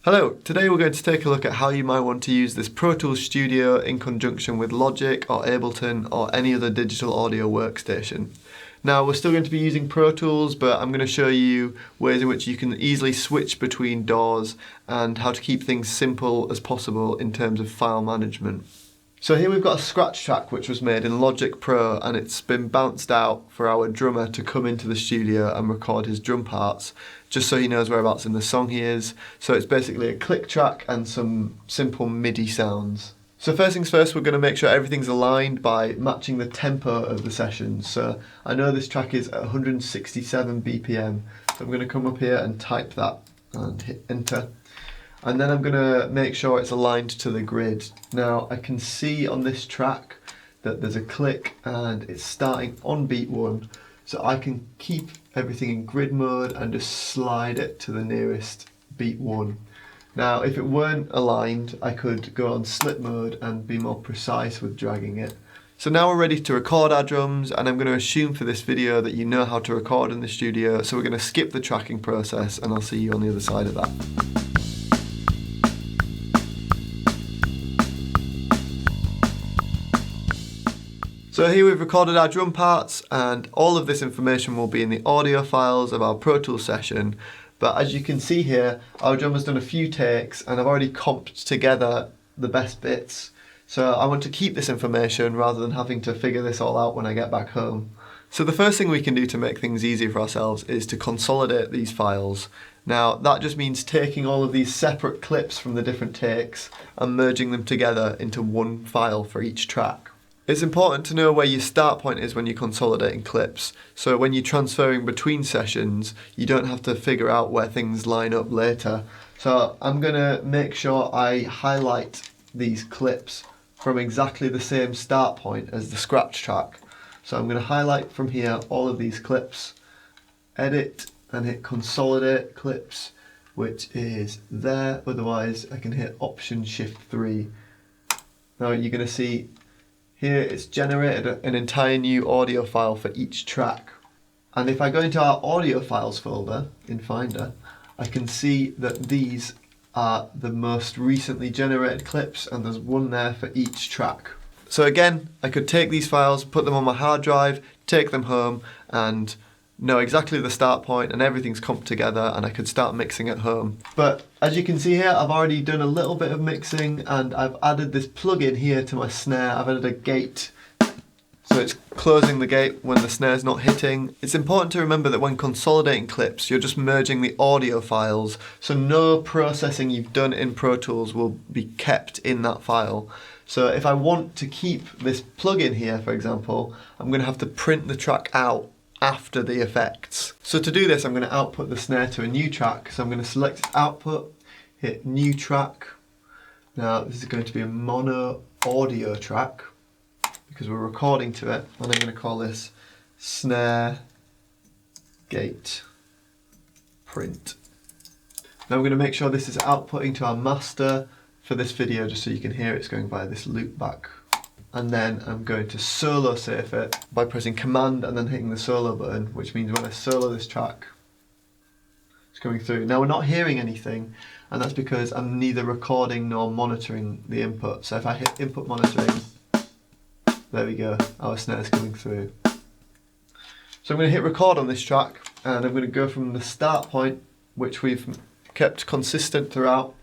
Hello, today we're going to take a look at how you might want to use this Pro Tools Studio in conjunction with Logic or Ableton or any other digital audio workstation. Now we're still going to be using Pro Tools, but I'm going to show you ways in which you can easily switch between DAWs and how to keep things simple as possible in terms of file management. So here we've got a scratch track which was made in Logic Pro, and it's been bounced out for our drummer to come into the studio and record his drum parts, just so he knows whereabouts in the song he is. So it's basically a click track and some simple MIDI sounds. So first things first, we're going to make sure everything's aligned by matching the tempo of the session. So I know this track is at 167 BPM, so I'm going to come up here and type that and hit enter. And then I'm going to make sure it's aligned to the grid. Now I can see on this track that there's a click and it's starting on beat 1, so I can keep everything in grid mode and just slide it to the nearest beat 1. Now if it weren't aligned, I could go on slip mode and be more precise with dragging it. So now we're ready to record our drums, and I'm going to assume for this video that you know how to record in the studio, so we're going to skip the tracking process and I'll see you on the other side of that. So here we've recorded our drum parts, and all of this information will be in the audio files of our Pro Tools session. But as you can see here, our drummer's done a few takes and I've already comped together the best bits. So I want to keep this information rather than having to figure this all out when I get back home. So the first thing we can do to make things easier for ourselves is to consolidate these files. Now that just means taking all of these separate clips from the different takes and merging them together into one file for each track. It's important to know where your start point is when you're consolidating clips, so when you're transferring between sessions you don't have to figure out where things line up later. So I'm going to make sure I highlight these clips from exactly the same start point as the scratch track. So I'm going to highlight from here all of these clips, edit and hit consolidate clips, which is there, otherwise I can hit Option Shift 3. Now you're going to see here it's generated an entire new audio file for each track. And if I go into our audio files folder in Finder, I can see that these are the most recently generated clips, and there's one there for each track. So again, I could take these files, put them on my hard drive, take them home and know exactly the start point and everything's comped together, and I could start mixing at home. But as you can see here, I've already done a little bit of mixing and I've added this plugin here to my snare. I've added a gate, so it's closing the gate when the snare's not hitting. It's important to remember that when consolidating clips, you're just merging the audio files, so no processing you've done in Pro Tools will be kept in that file. So if I want to keep this plugin here, for example, I'm going to have to print the track out after the effects. So to do this, I'm going to output the snare to a new track. So I'm going to select output, hit new track. Now this is going to be a mono audio track because we're recording to it, and I'm going to call this snare gate print. Now I'm going to make sure this is outputting to our master for this video, just so you can hear it's going via this loop back. And then I'm going to solo safe it by pressing Command and then hitting the solo button, which means when I solo this track, it's coming through. Now we're not hearing anything, and that's because I'm neither recording nor monitoring the input. So if I hit input monitoring, there we go, our snare's coming through. So I'm going to hit record on this track, and I'm going to go from the start point, which we've kept consistent throughout,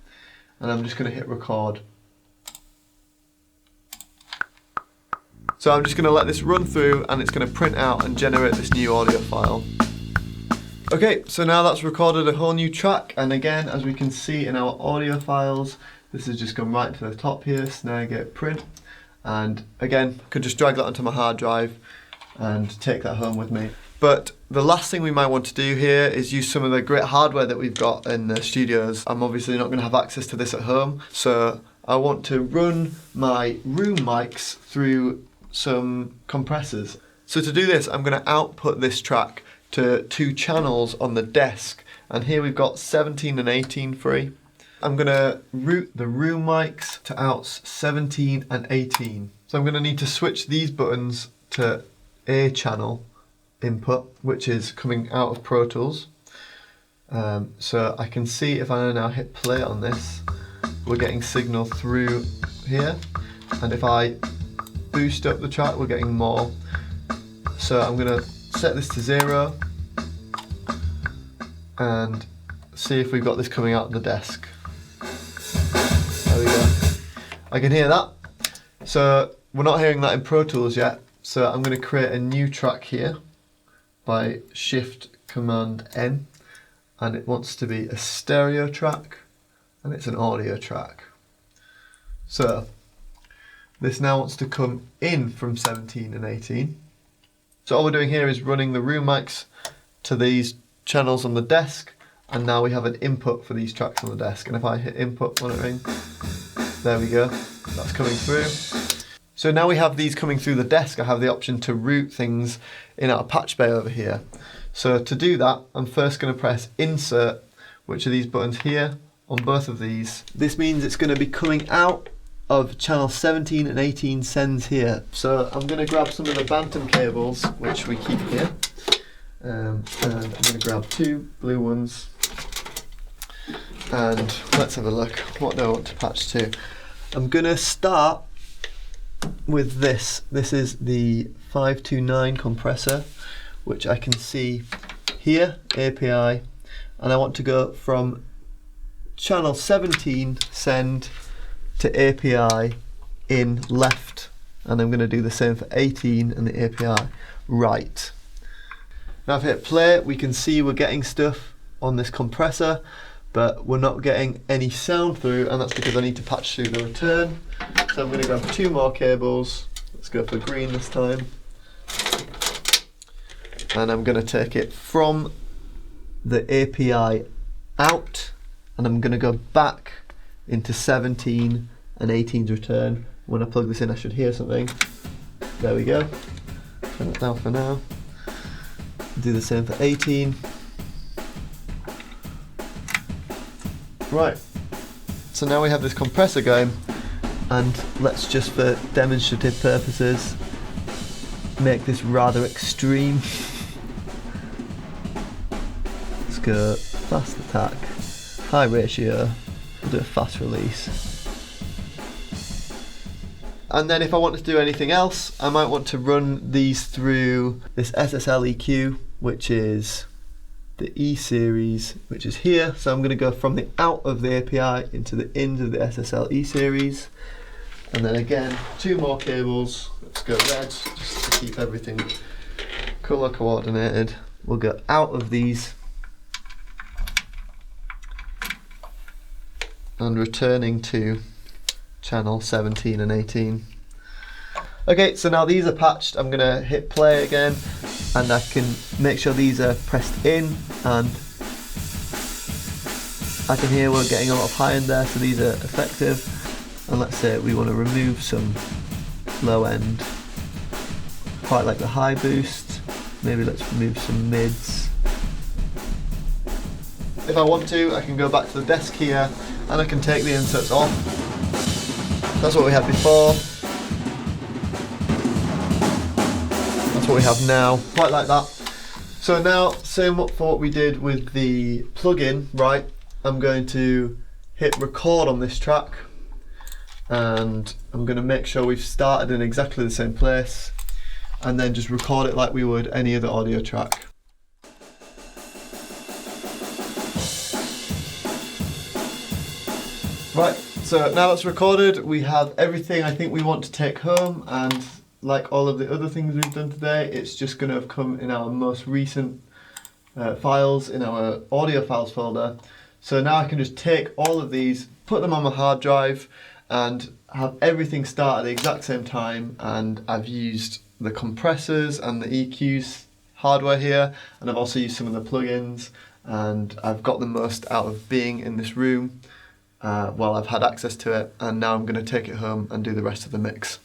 and I'm just going to hit record. So I'm just going to let this run through, and it's going to print out and generate this new audio file. Okay, so now that's recorded a whole new track, and again, as we can see in our audio files, this has just gone right to the top here, snare gate print, and again, I could just drag that onto my hard drive and take that home with me. But the last thing we might want to do here is use some of the great hardware that we've got in the studios. I'm obviously not going to have access to this at home, so I want to run my room mics through some compressors. So to do this, I'm going to output this track to 2 channels on the desk, and here we've got 17 and 18 free. I'm going to route the room mics to outs 17 and 18. So I'm going to need to switch these buttons to A channel input, which is coming out of Pro Tools. So I can see if I now hit play on this, we're getting signal through here, and if I boost up the track, we're getting more. So I'm going to set this to 0 and see if we've got this coming out of the desk. There we go. I can hear that. So we're not hearing that in Pro Tools yet, so I'm going to create a new track here by Shift Command N, and it wants to be a stereo track and it's an audio track. So this now wants to come in from 17 and 18. So all we're doing here is running the room mics to these channels on the desk, and now we have an input for these tracks on the desk. And if I hit input monitoring, there we go, that's coming through. So now we have these coming through the desk, I have the option to route things in our patch bay over here. So to do that, I'm first going to press insert, which are these buttons here on both of these. This means it's going to be coming out of channel 17 and 18 sends here. So I'm going to grab some of the Bantam cables, which we keep here, and I'm going to grab 2 blue ones, and let's have a look. What do I want to patch to? I'm going to start with this. This is the 529 compressor, which I can see here, API, and I want to go from channel 17 send to API in left, and I'm going to do the same for 18 and the API right. Now if I hit play, we can see we're getting stuff on this compressor, but we're not getting any sound through, and that's because I need to patch through the return. So I'm going to grab 2 more cables. Let's go for green this time. And I'm going to take it from the API out, and I'm going to go back into 17 and 18's return. When I plug this in, I should hear something. There we go. Turn it down for now. Do the same for 18. Right, so now we have this compressor going, and let's just for demonstrative purposes make this rather extreme. Let's go fast attack, high ratio, we'll do a fast release. And then if I want to do anything else, I might want to run these through this SSL EQ, which is the E series, which is here. So I'm going to go from the out of the API into the in of the SSL E series. And then again, 2 more cables. Let's go red, just to keep everything color coordinated. We'll go out of these and returning to channel 17 and 18. Okay, so now these are patched. I'm going to hit play again, and I can make sure these are pressed in, and I can hear we're getting a lot of high end there, so these are effective. And let's say we want to remove some low end, quite like the high boost. Maybe let's remove some mids. If I want to, I can go back to the desk here, and I can take the inserts off. That's what we had before. That's what we have now, quite like that. So now, same for what we did with the plugin, right? I'm going to hit record on this track, and I'm going to make sure we've started in exactly the same place, and then just record it like we would any other audio track. Right, so now that's recorded, we have everything I think we want to take home, and like all of the other things we've done today, it's just going to have come in our most recent files in our audio files folder. So now I can just take all of these, put them on my hard drive, and have everything start at the exact same time. And I've used the compressors and the EQs hardware here, and I've also used some of the plugins, and I've got the most out of being in this room while I've had access to it, and now I'm going to take it home and do the rest of the mix.